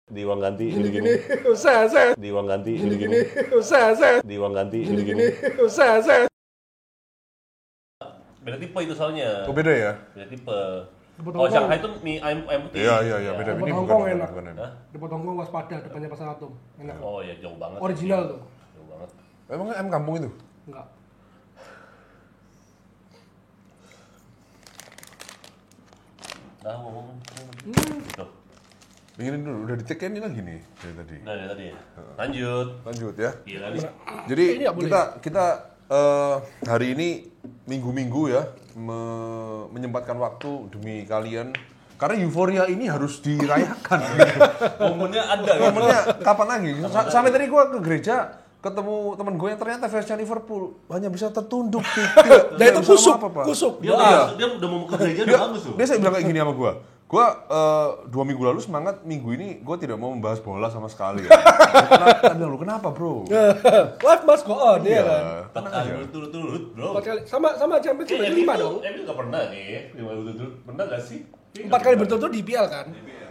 Di uang ganti gini. Usah. Di uang ganti gini. Usah. Di uang ganti gini. Usah. Beda tipe itu soalnya. Oh beda ya? Beda tipe. Kalau Shanghai itu mie ayam putih. Iya beda. Depan Ini Hongkong bukan enak. enak. Depan Hongkong waspada, depannya Pasar Atom. Enak. Oh ya jauh banget. Original tuh. Jauh banget. Emang ayam kampung itu? Enggak. Dah ngomong. Tuh. Ini dulu udah di-take ini lagi nih dari tadi. Udah ya tadi. Lanjut ya. Gila nih. Jadi Ini nggak boleh. kita hari ini minggu-minggu ya menyempatkan waktu demi kalian karena euforia ini harus dirayakan. Momennya ada. Momennya kapan lagi? Sampai tadi gua ke gereja ketemu temen gue yang ternyata fansnya Liverpool hanya bisa tertunduk Dan itu kusuk. Dia udah mau ke gereja udah bagus tuh. Dia saya bilang kayak gini sama gue 2 minggu lalu semangat, minggu ini gue tidak mau membahas bola sama sekali ya. Kenapa bro? Life must go on ya kan. Tenang aja. Turut-turut bro. 4 kali sama Champions League 5 dong. Emil nggak pernah nih. 5 turut-turut pernah nggak sih? 4 kali berturut-turut di IPL kan.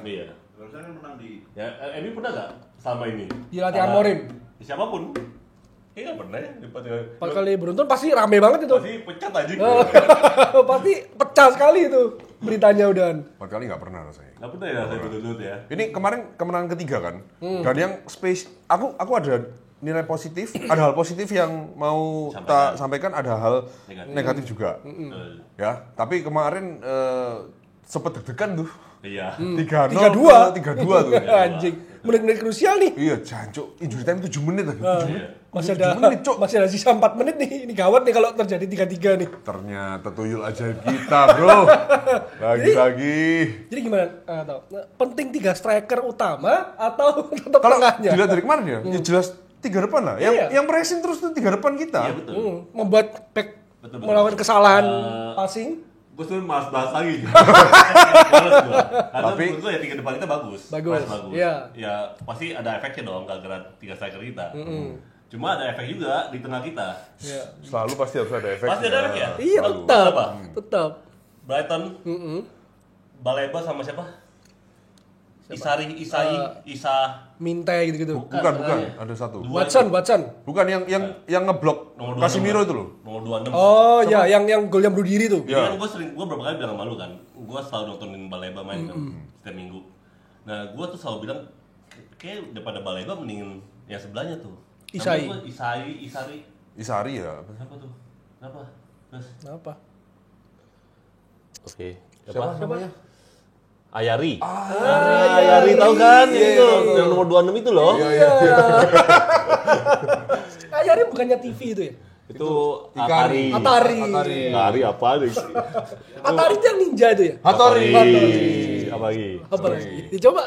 Iya. Barusan kan menang di... Ya, Emil pernah nggak selama ini? Dilatih Amorim. Siapapun. Iya nggak pernah ya. 4 kali beruntun pasti rame banget itu. Pasti pecat aja. Pasti pecah sekali itu beritanya udahan. 4 kali nggak pernah rasanya. Nggak pernah ya saya turut-turut ya. Ini kemarin kemenangan ketiga kan. Dan yang aku ada nilai positif, ada hal positif yang mau tak sampaikan, ada hal negatif juga. Ya, tapi kemarin sempet deg-degan tuh. Iya. 3-2 tuh. Anjing. Menit-menit krusial nih. Iya, jancuk. Injury time 7 menit lagi. 7 menit. Masih ada sisa 4 menit nih. Ini gawat nih kalau terjadi 3-3 nih. Ternyata tuyul aja kita, bro. Lagi-lagi. Jadi gimana? Penting 3 striker utama atau tetap Kalau tengahnya? dilihat dari kemarin ya, ya jelas 3 depan lah. Yang pressing terus tuh 3 depan kita. Iya betul. Membuat back Betul. melakukan kesalahan passing. Gue sebenernya malas bahas lagi. Malas gue. Karena Tapi menurut gue ya 3 depan kita bagus. Bagus. Iya. Ya pasti ada efeknya dong gara-gara 3 striker kita. Cuma ada efek juga di tengah kita. Iya. Selalu pasti harus ada efek. Pasti ada efek ya? Iya, tetap. Apa? Tetap. Brighton, Baleba sama siapa? Isa Mintai gitu-gitu. Bukan, ada satu. Watson. Bukan yang ngeblok Nomor 26. Casemiro itu loh. Nomor 26. Oh iya, yang gol yang bunuh diri tuh. Jadi kan gue berapa kali bilang sama lu kan, gue selalu nontonin Baleba main kan, setiap minggu. Nah gue tuh selalu bilang, kayak daripada Baleba mendingin yang sebelahnya tuh. Isai Isari ya. Siapa tuh? Kenapa? Terus? Kenapa? Oke. Siapa namanya? Ayari. Ayari tahu kan? Itu yang nomor 26 itu loh. Iya. Ayari bukannya TV itu ya? Itu Atari. Atari apa nih? Atari itu yang ninja itu ya? Hattori. Apa lagi? Apa lagi? Coba,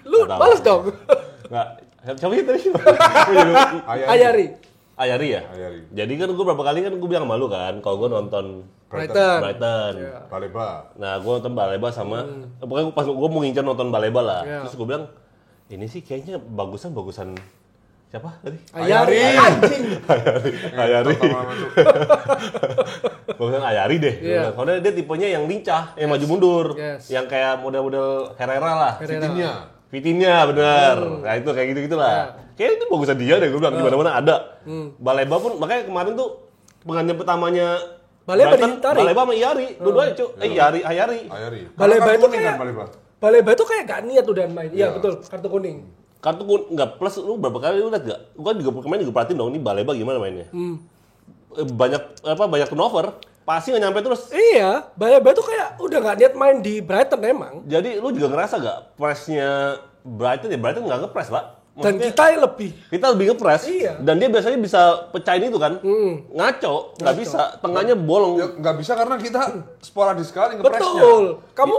lu males dong. Enggak. Siapa itu? Ayari. Ayari ya? Ayari. Jadi kan gue berapa kali kan gue bilang sama lu kan, kalau gue nonton Brighton. Baleba. Nah gue nonton Baleba sama, pokoknya pas gue mau ngincar nonton Baleba lah. Iya. Terus gue bilang, ini sih kayaknya bagusan siapa tadi? Ayari. Anjing. Ayari. Bagusan Ayari deh. Iya. Soalnya dia tipenya yang lincah, yang maju mundur. Yes. Yang kayak model-model Herrera lah. Herrera. Vitinha bener. Nah itu kayak gitu-gitu lah. Kayaknya itu bagusan dia deh, gue bilang di mana-mana ada. Baleba pun makanya kemarin tuh penggantian pertamanya Baleba Brighton, ditarik. Baleba sama Iari, dua-duanya cu. Ayari. Baleba Kartu itu kuning kayak kan Baleba. Baleba itu kayak gak niat udah main. Iya betul, kartu kuning. Kartu kuning enggak plus lu berapa kali lu lihat enggak? Gua juga kemarin juga perhatiin dong ini Baleba gimana mainnya. Banyak turnover, pasti nggak nyampe terus. Iya, Baleba itu kayak udah gak niat main di Brighton emang. Jadi lu juga ngerasa gak pressnya Brighton nggak nge-press pak. Dan Maksudnya, kita lebih. kita lebih nge-press. Iya. Dan dia biasanya bisa pecahin itu kan. Ngaco, nggak bisa. Tengahnya bolong. Ya nggak bisa karena kita sporadis sekali nge-pressnya. Betul. Kamu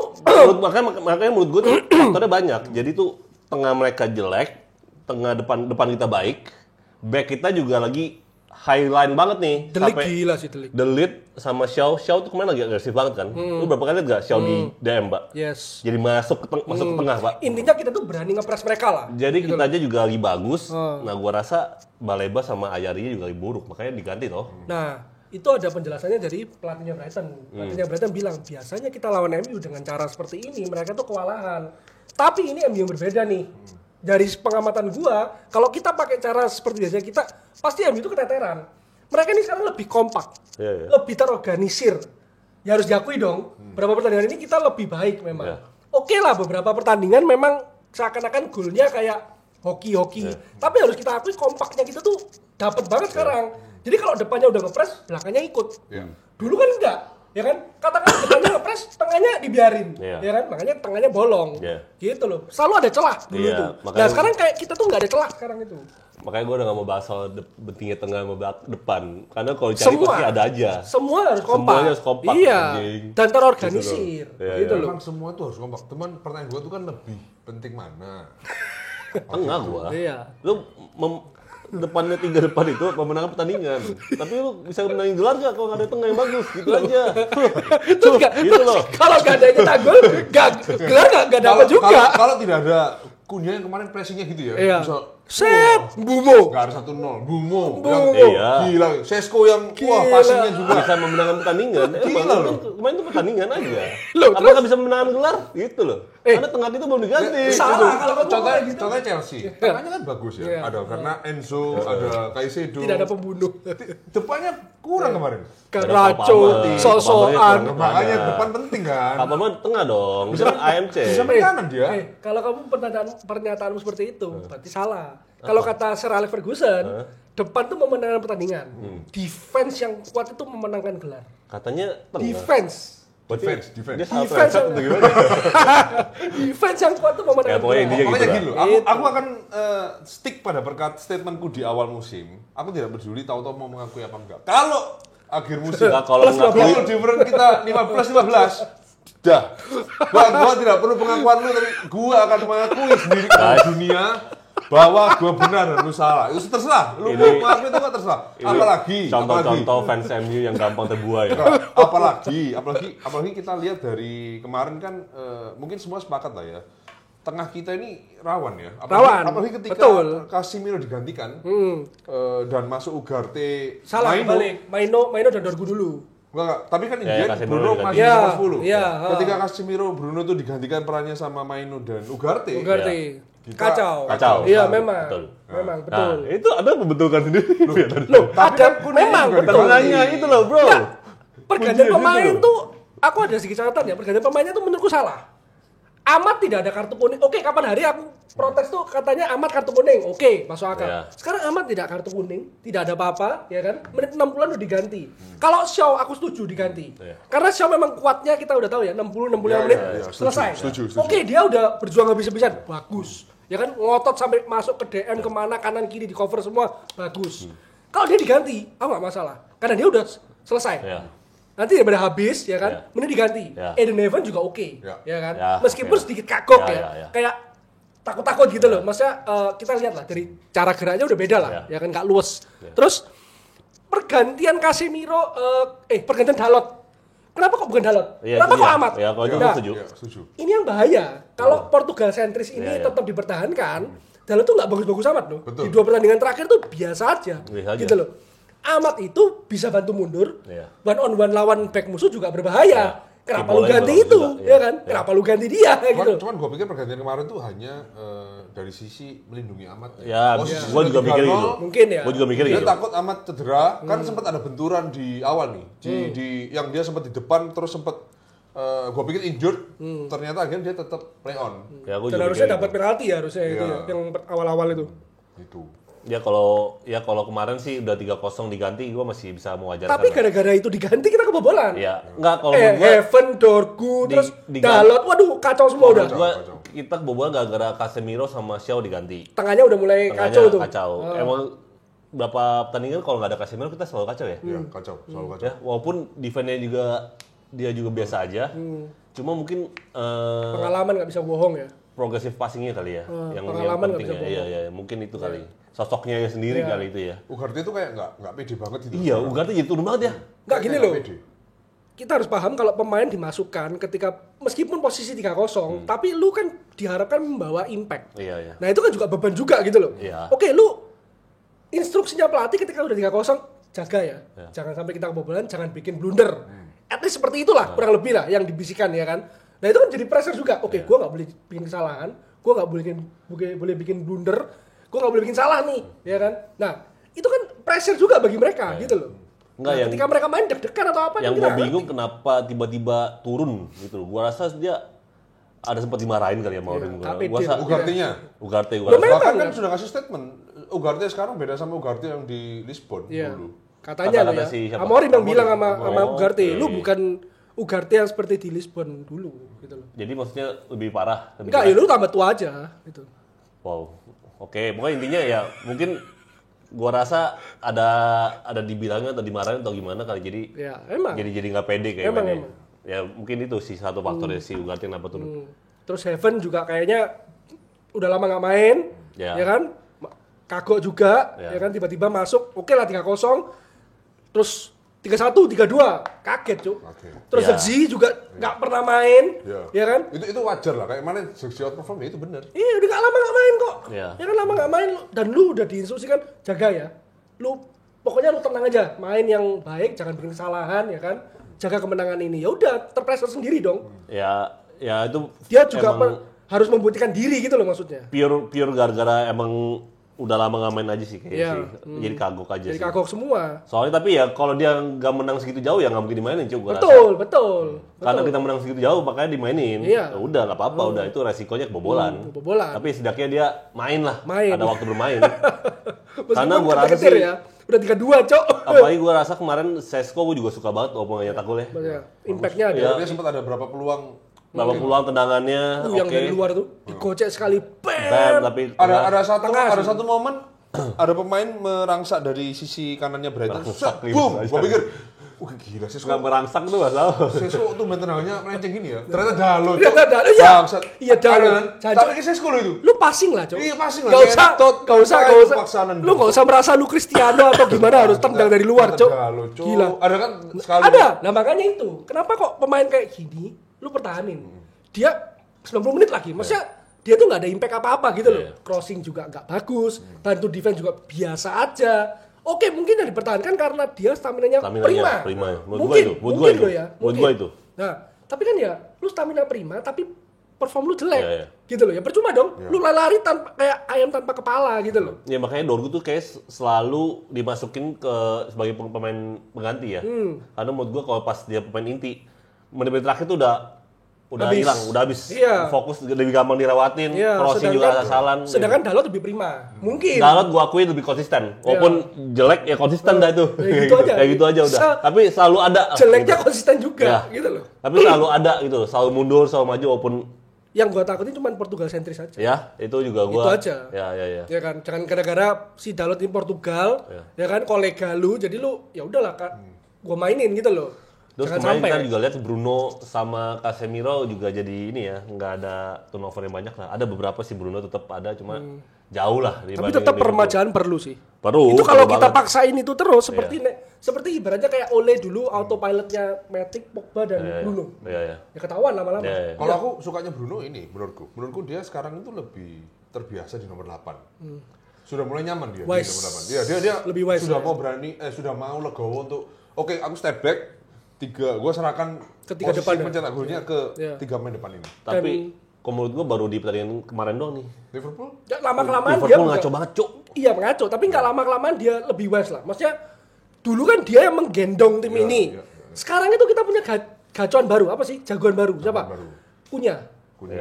makanya menurut gue tuh faktornya banyak. Jadi tuh tengah mereka jelek, tengah depan kita baik, back kita juga lagi highline banget nih. Delik Sampai gila sih Delik. Delit sama Xiao tuh kemarin lagi agresif banget kan. Lu berapa kali liat gak Xiao di DM, Mbak? Yes. Jadi masuk ke tengah, Pak. Intinya kita tuh berani nge-press mereka lah. Jadi kita aja juga lagi bagus. Nah, gua rasa Baleba sama Ayarinya juga lagi buruk, makanya diganti toh. Nah, itu ada penjelasannya dari pelatihnya Brighton. Pelatihnya Brighton bilang, biasanya kita lawan MU dengan cara seperti ini, mereka tuh kewalahan. Tapi ini MU yang berbeda nih. dari pengamatan gua, kalau kita pakai cara seperti biasa kita pasti MU itu keteteran. Mereka ini sekarang lebih kompak, lebih terorganisir. Ya harus diakui dong, beberapa pertandingan ini kita lebih baik memang. Oke lah, beberapa pertandingan memang seakan-akan golnya kayak hoki-hoki. Tapi harus kita akui kompaknya kita tuh dapat banget sekarang. Jadi kalau depannya udah ngepres, belakangnya ikut. Dulu kan enggak. Ya kan, katakan depannya ngepres, tengahnya dibiarin, ya kan, makanya tengahnya bolong, gitu loh. Selalu ada celah dulu itu. Nah sekarang kayak kita tuh nggak ada celah sekarang itu. Makanya gue udah gak mau bahas soal pentingnya tengah sama depan, karena kalau dicari pasti ada aja. Semua harus kompak. Semuanya harus kompak. Iya. Dan terorganisir, gitu loh. Memang semua tuh harus kompak. Teman, pertanyaan gue tuh kan lebih penting mana? Tengah gua. Iya. Lu depannya 3 depan itu pemenangan pertandingan. Tapi lu bisa menangin gelar gak kalau gak ada tengah yang bagus? Gitu aja. Terus gitu loh. Kalau gak ada yang cetak gol, gelar gak dapat juga. Kalau tidak ada Cunha yang kemarin pressingnya gitu ya. Iya. Bisa, set, Bumo. Gak ada 1-0. Bumo. Iya. Gila. Sesko yang wah passingnya juga. Bisa memenangkan pertandingan. Gila loh. Kemarin itu pertandingan aja. Loh, Apakah bisa memenangkan gelar? Gitu loh. Karena tengah itu belum diganti. Salah kalau Contohnya Chelsea. Tengahnya kan bagus ya. Ada karena Enzo, ada Caicedo. tidak ada pembunuh. Depannya kurang kemarin. Keraco, sosokan. Makanya depan penting kan. Apa mah tengah dong. Bisa AMC. Bisa main kanan dia. Kalau kamu pernyataanmu seperti itu, berarti salah. Kalau kata Sir Alex Ferguson, depan tuh memenangkan pertandingan. Defense yang kuat itu memenangkan gelar. Katanya tengah. Defense. Defense. Dia salah Defense translate atau gimana? Defense yang kuat tuh memenangkan Ya, pokoknya gelar. intinya Pokoknya gitu gini loh, aku akan stick pada statementku di awal musim. Aku tidak peduli tahu-tahu mau mengakui apa enggak. Kalau akhir musim, Nah, kalau mengakui goal difference kita 15-15. Dah. Gua tidak perlu pengakuan lu, tapi gua akan mengakui sendiri ke dunia bahwa gua benar dan lu salah. Itu terserah. Lu mau mengakui itu nggak terserah. Apalagi contoh-contoh fans MU yang gampang terbuai. apalagi kita lihat dari kemarin kan mungkin semua sepakat lah ya. Tengah kita ini rawan ya. Apalagi ketika Casemiro digantikan dan masuk Ugarte. Salah balik. Maino dan Dorgu dulu. Enggak, tapi kan Ya, Indian Casemiro Bruno diganti. masih nomor 10. Iya. Ketika Casemiro Bruno tuh digantikan perannya sama Maino dan Ugarte. Kacau. Betul. Iya memang. Betul. Memang Nah, betul. itu Anda membetulkan sendiri. Loh, Tapi ada kan Cunha memang juga betul. Tengahnya itu loh, bro. Enggak, pergantian Kuncinya pemain gitu. tuh aku ada sedikit catatan ya. Pergantian pemainnya tuh menurutku salah. Amat tidak ada kartu kuning. Oke, kapan hari aku protes tuh katanya Amat kartu kuning. Oke, masuk akal. Ya. Sekarang Amat tidak kartu kuning, tidak ada apa-apa, ya kan? Menit 60-an udah diganti. Kalau Shaw aku setuju diganti. Karena Shaw memang kuatnya kita udah tahu ya, 60-65 menit selesai. Setuju. Oke, dia udah berjuang habis-habisan. Bagus. Ya kan ngotot sampai masuk ke DM kemana kanan kiri di cover semua bagus. Kalau dia diganti, aku nggak masalah karena dia udah selesai. Ya. Nanti daripada habis ya kan, mending diganti. Eden Evan juga oke, ya kan. Meskipun sedikit kagok kayak takut-takut gitu loh. Maksudnya kita lihat lah dari cara geraknya udah beda lah, ya kan nggak luwes. Terus pergantian Casemiro, pergantian Dalot. Kenapa kok bukan Dalot? Kenapa kok Amat? Ya, kalau itu Nah, setuju. ini yang bahaya. Kalau Portugal sentris ini tetap dipertahankan, Dalot tuh nggak bagus-bagus amat loh. Di 2 pertandingan terakhir tuh biasa aja. Gitu loh. Amat itu bisa bantu mundur, one on one lawan back musuh juga berbahaya. Kenapa lu ganti itu, ya kan? Kenapa lu ganti dia, gitu? Cuman gue pikir pergantian kemarin tuh hanya dari sisi melindungi Amat. Ya, gue juga mikir gitu. Mungkin ya. Gue juga mikir Dia gitu. takut Amat cedera, kan sempat ada benturan di awal nih, di yang dia sempat di depan terus sempat gue pikir injured, ternyata akhirnya dia tetap play on. Ya, gue Dan juga harusnya mikir dapat gitu. penalti ya harusnya itu ya, yang awal-awal itu. Gitu. Ya kalau kemarin sih udah 3-0 diganti, gue masih bisa mewajarkan. Tapi gara-gara itu diganti kita kebobolan. Ya, enggak kalau menurut gue. Heaven, Dorgu, terus Dalot, waduh kacau semua udah. Gua kita kebobolan gara-gara Casemiro sama Shaw diganti. Tengahnya udah mulai Tengahnya kacau tuh. Kacau. Emang berapa pertandingan kalau nggak ada Casemiro kita selalu kacau ya. Iya, kacau, selalu kacau. Ya, walaupun defense-nya juga dia juga biasa aja. Cuma mungkin Pengalaman nggak bisa bohong ya. progresif passing-nya kali ya yang pengalaman nggak penting bisa ya. bohong. Iya, mungkin itu kali. Sosoknya sendiri kali itu ya. Ugarte itu kayak nggak pede banget gitu. Iya, Ugarte jadi turun banget ya. Nggak gini Kayak loh. pede. Kita harus paham kalau pemain dimasukkan ketika meskipun posisi 3-0, tapi lu kan diharapkan membawa impact. Iya. Nah, itu kan juga beban juga gitu loh. Iya. Oke, lu instruksinya pelatih ketika udah 3-0 jaga ya. Jangan sampai kita kebobolan, jangan bikin blunder. At least seperti itulah kurang lebih lah yang dibisikkan ya kan. Nah, itu kan jadi pressure juga. Oke, gua nggak boleh bikin kesalahan. gue nggak boleh bikin blunder, gue nggak boleh bikin salah nih, ya kan? Nah itu kan pressure juga bagi mereka gitu loh. Enggak, ketika mereka main deg-degan atau apa, yang gue bingung kenapa tiba-tiba turun gitu loh. Gua rasa dia ada sempat dimarahin kali ya Mourinho. Ugarte. Bahkan kan sudah ngasih statement. Ugarte sekarang beda sama Ugarte yang di Lisbon dulu. Katanya loh ya. Amorim yang bilang sama Ugarte, lu bukan Ugarte yang seperti di Lisbon dulu gitu loh. Jadi maksudnya lebih parah. Enggak, ya lu tambah tua aja gitu. Wow. Oke, pokoknya intinya ya mungkin gua rasa ada dibilangnya atau dimarahin atau gimana kali, jadi ya, emang. jadi nggak pede kayak emang. Ya mungkin itu sih satu faktornya si Ugarte kenapa turun. Terus Heaven juga kayaknya udah lama nggak main, ya kan? Kagok juga, ya kan? Tiba-tiba masuk, oke lah 3-0, terus 3-1, 3-2, kaget cuy. Terus Zexi juga nggak pernah main, ya kan? Itu wajar lah, kayak mana Zexi outperform ya itu benar. Iya, udah lama nggak main kok. Ya kan lama nggak main, dan lu udah diinstruksikan jaga ya. Pokoknya lu tenang aja, main yang baik, jangan bikin kesalahan, ya kan? Jaga kemenangan ini. Ya udah, terpressure sendiri dong. Ya itu. Dia juga harus membuktikan diri gitu loh maksudnya. Pure gara-gara emang udah lama nggak main aja sih kayaknya sih. Jadi kagok aja sih. Jadi kagok semua. Soalnya tapi ya kalau dia nggak menang segitu jauh ya nggak mungkin dimainin cuy. Betul. Karena kita menang segitu jauh makanya dimainin. Iya. Ya udah nggak apa-apa, udah itu resikonya kebobolan. Tapi setidaknya dia main lah. Ada waktu bermain. Karena gua rasa sih ya. Udah 3-2 cok. Apalagi gua rasa kemarin Sesko gua juga suka banget walaupun nggak nyetak gol ya. Impactnya ada. Ya, dia sempat ada berapa peluang tendangannya. Yang dari luar tuh digocek sekali. Bam, tapi ada satu momen ada pemain merangsek dari sisi kanannya Brighton. Boom, gua pikir gila Sesko. Enggak merangsek tuh masalah. Sesko tuh tendangannya melenceng gini ya. Ternyata Dalot. Iya Dalot. Tapi Sesko lo itu. Lu passing lah, Cok. Iya, passing lah. Gak usah. Lu gak usah merasa lu Cristiano atau gimana harus tendang dari luar, Cok. Gila. Ada kan sekali. Ada. Nah, makanya itu. Kenapa kok pemain kayak gini lu pertahanin? Dia 90 menit lagi. Maksudnya dia tuh nggak ada impact apa-apa gitu loh. Crossing juga nggak bagus, bantu defense juga biasa aja. Oke, mungkin yang dipertahankan karena dia stamina-nya prima. Mungkin loh ya. Itu. Nah, tapi kan ya lu stamina prima tapi perform lu jelek. Gitu loh. Ya percuma dong. Lu lari kayak ayam tanpa kepala gitu loh. Ya makanya Dorgu tuh kayak selalu dimasukin sebagai pemain pengganti ya. Karena menurut gua kalau pas dia pemain inti, menit-menit terakhir tuh udah hilang, udah habis. Fokus lebih gampang dirawatin, crossing juga asal-asalan. Sedangkan Dalot lebih prima. Mungkin. Dalot gua akui lebih konsisten. Walaupun jelek ya konsisten dah itu. Kayak gitu aja udah. Tapi selalu ada. Jeleknya konsisten juga gitu loh. Tapi selalu ada gitu loh. Selalu mundur, selalu maju walaupun yang gua takutin cuma Portugal sentris aja. Ya, itu juga gua. Itu aja. Ya. Ya kan, jangan gara-gara si Dalot ini Portugal, ya kan kolega lu, jadi lu ya udahlah kan gua mainin gitu loh. Terus kemarin kita juga lihat Bruno sama Casemiro juga jadi ini ya, nggak ada turnover yang banyak lah. Ada beberapa sih Bruno tetap ada, cuma jauh lah. Tapi tetap permajaan perlu sih. Itu kalau kita paksain itu terus seperti ibaratnya kayak Ole dulu autopilotnya Matic, Pogba dan Bruno. Ya ketahuan lama-lama. Kalau aku sukanya Bruno ini menurutku dia sekarang itu lebih terbiasa di nomor 8. Sudah mulai nyaman dia di nomor 8. Dia lebih wise, sudah mau berani sudah mau legowo untuk oke, aku step back. Gue serahkan ketiga posisi depan mencetak golnya ke 3 main depan ini. Tapi menurut gue baru di pertandingan kemarin doang nih. Liverpool lama-kelamaan dia ngaco banget, Cuk. Iya, ngaco, tapi nggak lama-kelamaan dia lebih wise lah. Maksudnya dulu kan dia yang menggendong tim ini. Sekarang itu kita punya gacuan baru, apa sih? Jagoan baru. Siapa? Kunya.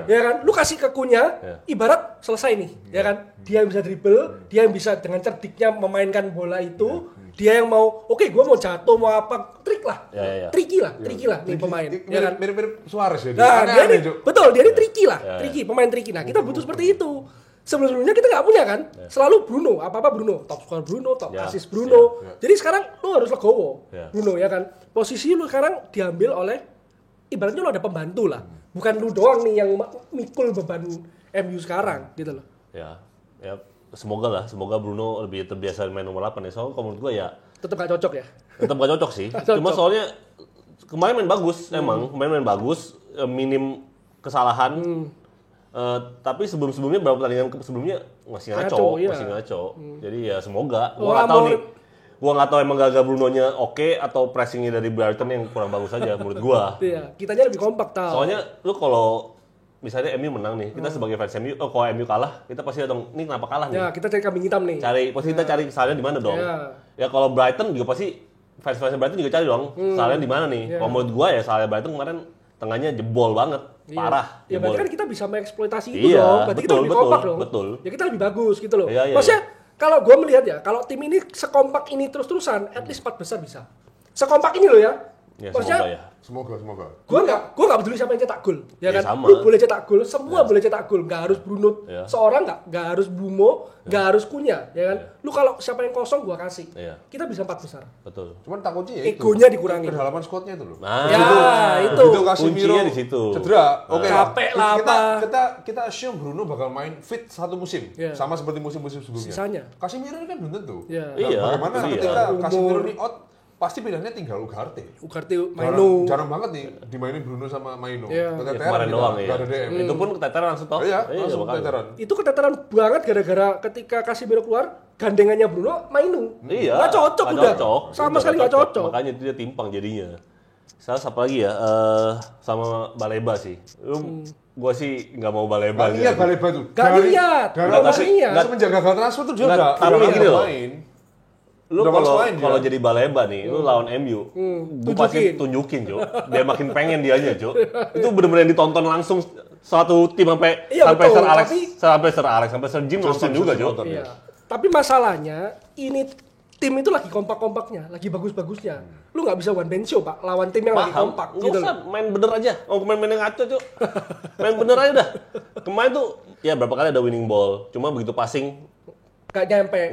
Ya kan? Lu kasih ke Kunya, ibarat selesai nih, ya kan? Dia yang bisa dribble, dia yang bisa dengan cerdiknya memainkan bola itu. Dia yang mau, oke, gue mau jatuh, mau apa, trik lah, tricky lah nih pemain, ya kan? Mirip Suarez ya. Nah, dia ini, betul, dia ini tricky lah, pemain tricky. Nah, kita butuh seperti itu. Sebelumnya kita nggak punya kan, selalu Bruno, apa Bruno, top score Bruno, top assist Bruno. Jadi sekarang lu harus legowo, Bruno ya kan. Posisi lu sekarang diambil oleh, ibaratnya lu ada pembantu lah, bukan lu doang nih yang mikul beban MU sekarang, gitu loh. Ya. Semoga Bruno lebih terbiasa main nomor 8 ya. Soalnya kalau menurut gue ya tetap gak cocok ya. Tetap gak cocok sih. Cuma soalnya kemarin main bagus emang, main bagus, minim kesalahan. Tapi sebelumnya beberapa pertandingan sebelumnya masih ngaco. Jadi ya semoga. Gua nggak tahu emang gagal Brunonya oke atau pressingnya dari Brighton yang kurang bagus aja menurut gua. Iya, kitanya lebih kompak tau. Soalnya lu kalau misalnya MU menang nih, kita sebagai fans MU, kalau MU kalah, kita pasti dong, ini kenapa kalah nih? Ya, kita cari kambing hitam nih. Kita cari kesalahan di mana dong? Ya kalau Brighton juga pasti fans Brighton juga cari dong, kesalahan di mana nih? Kalau menurut gua ya salahnya Brighton kemarin tengahnya jebol banget, parah. Ya berarti kan kita bisa mengeksploitasi itu dong, berarti kita lebih kompak dong. Betul. Ya kita lebih bagus gitu loh. Maksudnya kalau gua melihat ya, kalau tim ini sekompak ini terus-terusan, at least 4 besar bisa. Sekompak ini loh ya. Ya, maksudnya semoga. Gua nggak peduli siapa yang cetak gol, ya kan? Sama. Lu boleh cetak gol, semua boleh cetak gol, nggak harus Bruno seorang, nggak harus Bumo, nggak harus Kunya, ya kan? Lu kalau siapa yang kosong gua kasih, kita bisa 4 besar. Betul. Cuman takutnya ya egonya dikurangi. Kedalaman squadnya itu loh. Nah, itu. Casemiro di situ. Cedera. Oke. Capek lah Kita assume Bruno bakal main fit 1 musim, sama seperti musim-musim sebelumnya. Sisanya. Casemiro ini kan belum tentu. Bagaimana ketika Casemiro ini out, pasti pilihannya tinggal Ugarte Maino. jarang banget nih dimainin Bruno sama Maino. Kemarin doang ya. Itu pun keteteran langsung toh. Iya, langsung keteteran. Itu keteteran banget gara-gara ketika Casemiro keluar, gandengannya Bruno Maino. Iya. Nggak cocok udah. Sama sekali nggak cocok. Makanya itu dia timpang jadinya. Saya apa lagi ya? Sama Baleba sih. Gua sih nggak mau Baleba. Gak lihat Baleba tuh. Gak lihat. Semenjak gagal transfer tuh dia udah gini loh. main. Lu kalau jadi Baleba nih, lu lawan MU, gue pasti tunjukin, Jo. Dia makin pengen dianya, Jo. Itu bener-bener ditonton langsung satu tim sampai Sir Alex, sampai Sir Jim nonton juga, Jo. Iya. Tapi masalahnya ini tim itu lagi kompak-kompaknya, lagi bagus-bagusnya. Lu nggak bisa one man show, Pak, lawan tim yang lagi kompak. Nggak usah main bener aja. Main yang ngaco, Jo. Main bener aja dah. Kemarin tuh ya berapa kali ada winning ball, cuma begitu passing Gak nyampe.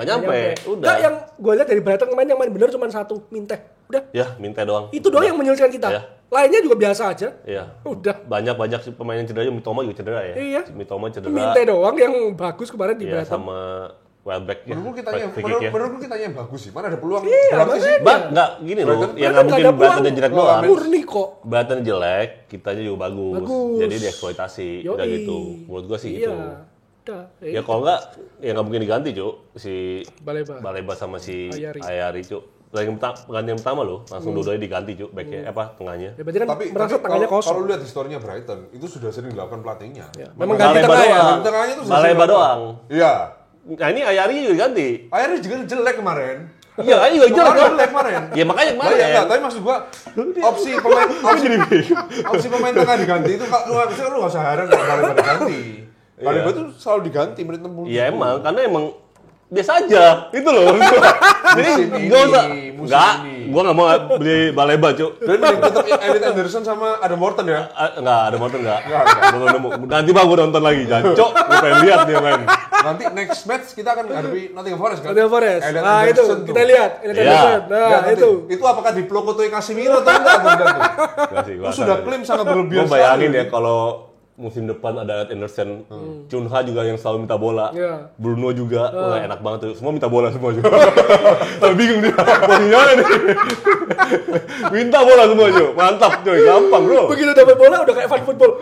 Udah. Gak, yang gue lihat dari Brighton kemarin yang main bener cuma 1, Minte. Udah. Ya, Minte doang. Itu doang yang menyulitkan kita. Lainnya juga biasa aja. Iya. Udah. Banyak sih pemain yang cedera, Mitoma juga cedera ya. Iya. Mitoma cedera. Minte doang yang bagus kemarin di Brighton. Sama Welbeck ya. Menurutku kitanya yang bagus sih. Mana ada peluang berarti sih? Enggak gini loh. Yang nggak mungkin Brighton dan jelek doang. Murni kok. Brighton jelek, kitanya juga bagus. Jadi dieksploitasi. Udah gitu. Menurut gua sih gitu. Ya kalau enggak, ya nggak mungkin diganti, Cuk. Si Baleba sama si Ayari, Cuk. Pergantian pertama loh, langsung dua-duanya diganti, Cuk. Backnya, tengahnya. Ya, berarti kan merasa tengahnya kosong. Kalau lihat historinya Brighton, itu sudah sering dilakukan pelatihnya. Memang ganti tengah ya? Tengahnya itu Baleba doang. Iya. Nah ini Ayari juga diganti. Ayari juga jelek kemarin. Iya, Ayari juga jelek kemarin. Ya makanya kemarin. Enggak, tapi maksud gua opsi pemain tengah diganti itu lu nggak usah heran kalau Baleba diganti. Baleba itu selalu diganti menit 60. Iya emang, karena emang biasa aja, itu loh. Jadi gua nggak mau beli Baleba, Cuk. Dan tetap Elliot Anderson sama Adam Morton ya? Adam Morton nggak. Belum nemu. Nanti bang gua nonton lagi, Cuk. Gua pengen lihat dia main. Nanti next match kita akan menghadapi Nottingham Forest kan? Nottingham Forest. Nah itu kita lihat. Nah itu apakah diplokotoi Casemiro atau enggak? Itu sudah klaim sangat berlebihan. Gua bayangin ya kalau musim depan ada Anderson, Cunha juga yang selalu minta bola, Bruno juga, enak banget tuh, semua minta bola semua juga. Tapi bingung dia, posisinya nih. Minta bola semua juga, mantap cuy, gampang bro. Begitu dapat bola udah kayak fan football.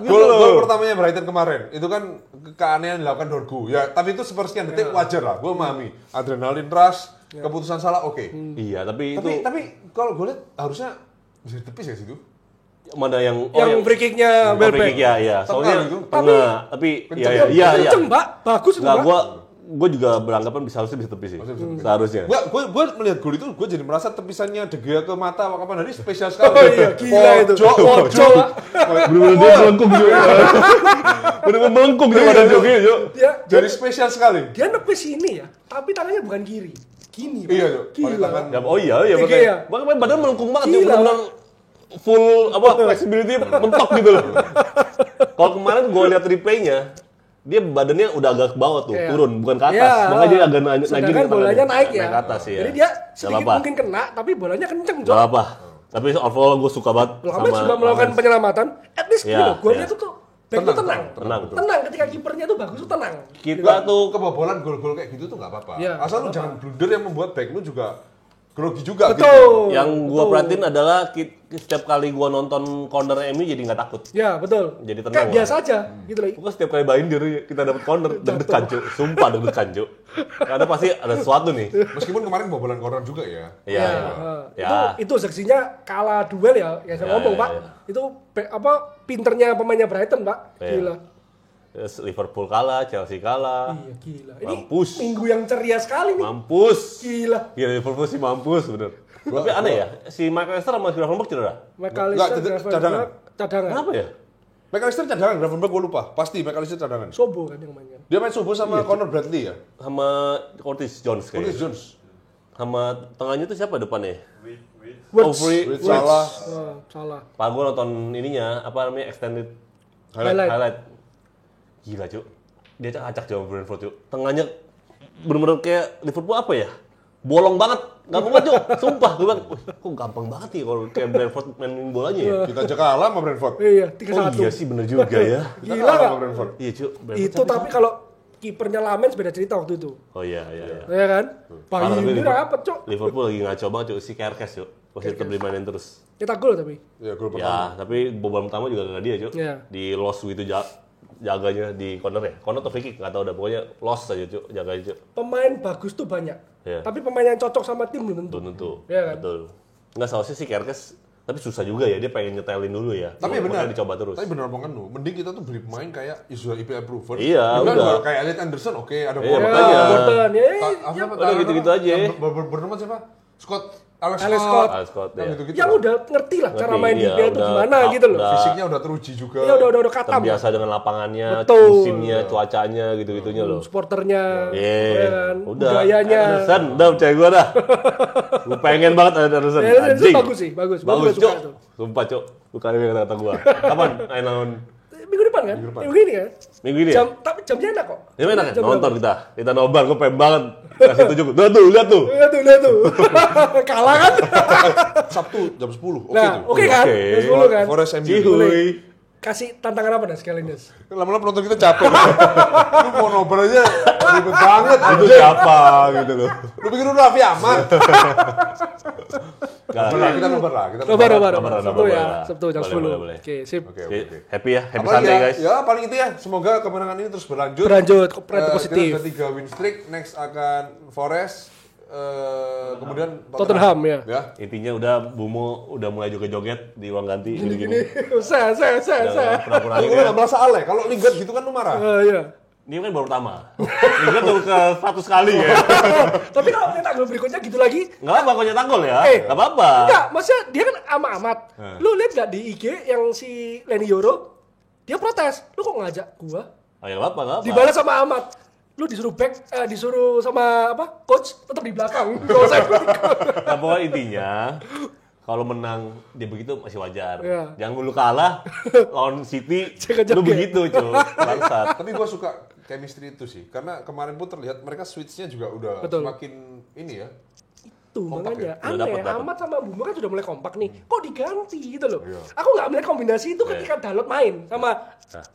Gol pertamanya Brighton kemarin, itu kan keanehan dilakukan Dorgu, ya tapi itu sepersekian detik wajar lah, gue memahami. Adrenalin rush, keputusan salah oke. Iya, tapi kalau gue lihat harusnya bisa ditepis ya situ. Mana yang free kick-nya Welbeck ya. Soalnya tengah, tapi iya. Kenceng, Mbak. Bagus itu, Mbak. Gue juga beranggapan harusnya bisa tepis sih. Seharusnya. Gue melihat gol itu, gue jadi merasa tepisannya De Gea ke mata kapan hari spesial sekali. Oh iya, gila itu. Ojo. Bener-bener dia melengkung juga. Bener-bener melengkung dia badan joget, Jo. Jadi spesial sekali. Dia nepis ini ya, tapi tangannya bukan kiri. Gini, Pak. Iya, Jo. Gila. Oh iya, makanya badan melengkung banget. Bener-bener full flexibility mentok gitu loh. Kalau kemarin gue lihat replaynya, dia badannya udah agak ke bawah tuh, turun bukan ke atas. Makanya dia agak naik gini. Bolanya naik ya. Naik ke atas ya. Jadi dia sedikit mungkin kena, tapi bolanya kenceng, Jo. Gak apa. Tapi overall gue suka banget sama sudah melakukan penyelamatan. At least gitu, gue lihat tuh back tuh tenang ketika kipernya tuh bagus tuh tenang. Kita tuh kebobolan gol-gol kayak gitu tuh nggak apa-apa. Asal lu jangan blunder yang membuat back lu juga grogi juga Betul. gitu. Yang gua perhatiin adalah setiap kali gua nonton corner MU jadi nggak takut. Ya, betul. Jadi tenang. Kayak biasa aja gitu loh. Pokoknya setiap kali binder kita dapat corner deg-degan, Cuk. Sumpah deg-degan, Cuk. Karena pasti ada sesuatu nih. Meskipun kemarin bobolan corner juga ya. Iya. Ya. Itu seksinya kalah duel ya, saya ngomong, Pak. Itu pinternya pemainnya Brighton, Pak. Gila. Liverpool kalah, Chelsea kalah. Iya, gila. Ini Mampus. minggu yang ceria sekali nih. Mampus. Gila. Gila, Liverpool sih mampus, bener. Tapi aneh ya, si McAllister sama Gravenberch cedera. McAllister cadangan. Cadangan. Kenapa ya? McAllister cadangan, Gravenberch gue lupa. Pasti McAllister cadangan. Sobo kan yang mainkan. Dia main subuh sama Connor Bradley ya? Sama Curtis Jones kayaknya. Curtis Jones. Sama tengahnya tuh siapa depannya? With Salah. Salah. Pak gue nonton ininya, apa namanya, extended Highlight. Gila, Cuk. Dia acak jauh Brentford, Cuk. Tengahnya bener-bener kayak Liverpool apa ya? Bolong banget. Gampang banget, Cuk. Sumpah. Gue bilang, kok gampang banget nih kalau kayak Brentford main bolanya ya? Kita aja kalah sama Brentford. Iya, 3-1. Oh iya sih, bener juga ya. Kita Gila kalah nggak? sama Brentford. Iya, Cuk. Itu tapi kalau kipernya Lamens beda cerita waktu itu. Oh iya. Ya kan? Parah, tapi Bayi apa, Cok? Liverpool lagi ngaco banget, Cuk. Si Kerkes, Cuk. Masih tetap dimainin terus. Cetak gol tapi. Ya, gol pertama. Ya, tapi bobolan pertama juga gak dia, Cuk. Iya. Di loss gitu jaganya di corner ya. Corner atau free kick, nggak tahu dah. Pokoknya loss aja, Cuk. Jaganya, Cuk. Pemain bagus tuh banyak. Iya. Tapi pemain yang cocok sama tim belum tentu. Belum tentu. Iya kan? Betul. Nggak seharusnya sih Kerkes, tapi susah juga ya. Dia pengen nyetelin dulu ya. Tapi benar. Makanya dicoba terus. Tapi benar omongan lu. Mending kita tuh beli pemain kayak sudah IPL proven. Iya, Benar, udah. kayak Elliot Anderson, oke, ada Iya, Morgan. makanya. Gordon ya. udah gitu-gitu aja. Bernama siapa? Alex Alex Scott. Alex Scott, Yang ya. gitu-gitu. Yang udah ngerti lah cara Ngerti, main di iya, IPL itu udah gimana gitu loh. Fisiknya udah teruji juga. Iya udah katam. Terbiasa dengan lapangannya, Betul. musimnya, cuacanya, gitu-gitunya loh. Supporternya, Iya, ya kan? udah. Budayanya. Anderson, udah percaya gue dah. Gue pengen banget ada Anderson. Ya, itu Anjing. bagus sih, bagus. Bagus, Gua Cuk. suka tuh. Sumpah, Cuk. Bukan yang kata gue. Kapan main lawan? Minggu depan kan? Minggu ini kan? Minggu ini ya? Tapi jamnya enak kok. Ya enak kan? Jam Nonton berapa? kita nobar, gue pengen banget. Kasih 7. Lihat tuh. Lihat tuh. Kalah kan? Sabtu jam 10. Oke Nah, tuh. oke kan? Oke. Jam 10 kan? Forest MU. Cihuy. Kasih tantangan apa nih sekalian, Des? Lama-lama penonton kita capek. Lu mau nobar aja ribet banget. Itu siapa gitu loh. Lu pikir lu Raffi Ahmad? Gak Nobar lah, kita nobar lah. Kita Nobar. nobar, Sabtu ya. nobar. Sabtu jam Boleh, 10. boleh. Oke, sip. Oke. Happy ya, happy Apalagi Sunday ya? guys. Ya paling itu ya. Semoga kemenangan ini terus berlanjut. Berlanjut, Kita positif. sudah 3 win streak. Next akan Forest. Kemudian Tottenham ya. Intinya udah Bumo udah mulai joget-joget di ruang ganti gini-gini. Saya. Pura-pura Lu ini. nggak merasa alay. Kalau Lingard gitu kan lu marah. Iya. Ini kan baru pertama. Ini kan baru ke 100 kali ya. Tapi kalau nyetak gol berikutnya gitu lagi, Enggak apa-apa kok nyetak gol ya. Enggak apa-apa. enggak, maksudnya dia kan amat. Lu lihat nggak di IG yang si Lenny Yoro, dia protes. Lu kok ngajak gua? Oh ya enggak apa-apa. Dibalas sama Ahmad. Lu disuruh sama apa? Coach tetap di belakang. Kalau saya Nah, pokoknya intinya kalau menang dia begitu masih wajar. Iya. Jangan lu kalah lawan City, Jaga-jaga. lu begitu, cuy. Bangsat. Tapi gua suka chemistry itu sih. Karena kemarin pun terlihat mereka switch-nya juga udah Betul. semakin ini ya. Tuh Kompak makanya ya? Udah aneh, dapet. Ahmad sama Bumbo kan sudah mulai kompak nih. Kok diganti gitu loh? Iya. Aku nggak melihat kombinasi itu ketika Dalot main sama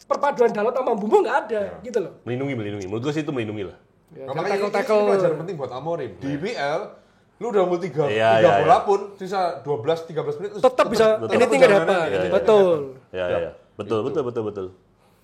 perpaduan Dalot sama Bumbo nggak ada gitu loh. Melindungi. Menurut gue sih itu melindungi lah. Ya, Nah, makanya ini tackle. pelajaran penting buat Amorim. Di IPL, lu udah mau 3 Iya. bola pun, sisa 12-13 menit. Tetap bisa anything nggak dapat. Iya. Betul. Ya. Betul.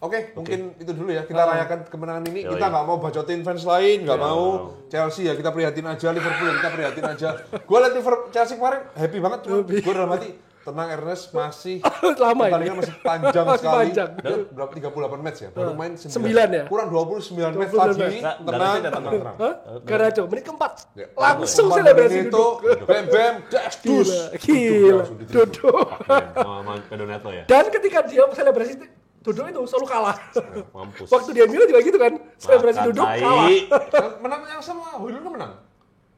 Oke, mungkin itu dulu ya. Kita rayakan kemenangan ini. Yoi. Kita nggak mau bacotin fans lain, nggak mau Chelsea ya. Kita prihatin aja, Liverpool ya kita prihatin aja. Gue liat Liverpool Chelsea kemarin happy banget. Gue dalam hati, tenang Ernest, masih Lama ini. pertandingan masih panjang Masih sekali. panjang. Dan berapa 38 match ya? Baru main 9. 9 ya? Kurang 29 match 29 lagi. match. Tenang. Hah? Garnacho menit keempat. Ya. Langsung Umpan selebrasi dari duduk. Neto, Bam, dash, dus. Gila. Langsung diterima. Duduk. Sama Pedoneto ya. Dan ketika dia selebrasi duduk itu selalu kalah. Mampus. Waktu dia Milan juga gitu kan. Selebrasi Makan duduk tai. kalah. Menang yang sama Hoylund kan menang.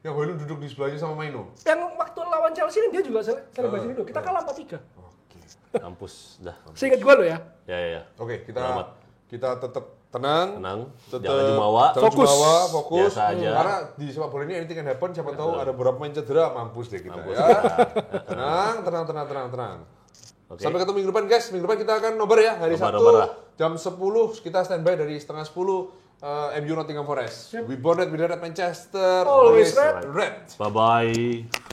Yang Hoylund duduk di sebelahnya sama Maino. Yang waktu lawan Chelsea kan dia juga selebrasi duduk. Kita kalah 4-3. Mampus. Dah. Seingat gua lo ya. Ya. Oke, Selamat. kita tetap tenang. Tenang. Jangan jumawa. Fokus. Fokus. Biasa aja. Karena di sepak bola ini anything can happen. Siapa tahu ada beberapa main cedera, mampus deh kita Mampus. ya. Tenang. Oke. Sampai ketemu minggu depan guys. Minggu depan kita akan nobar ya hari Nobar Sabtu lah. jam 10 kita standby dari setengah 10 MU Nottingham Forest. We bonded with Red Manchester. Always red. Red. Bye-bye.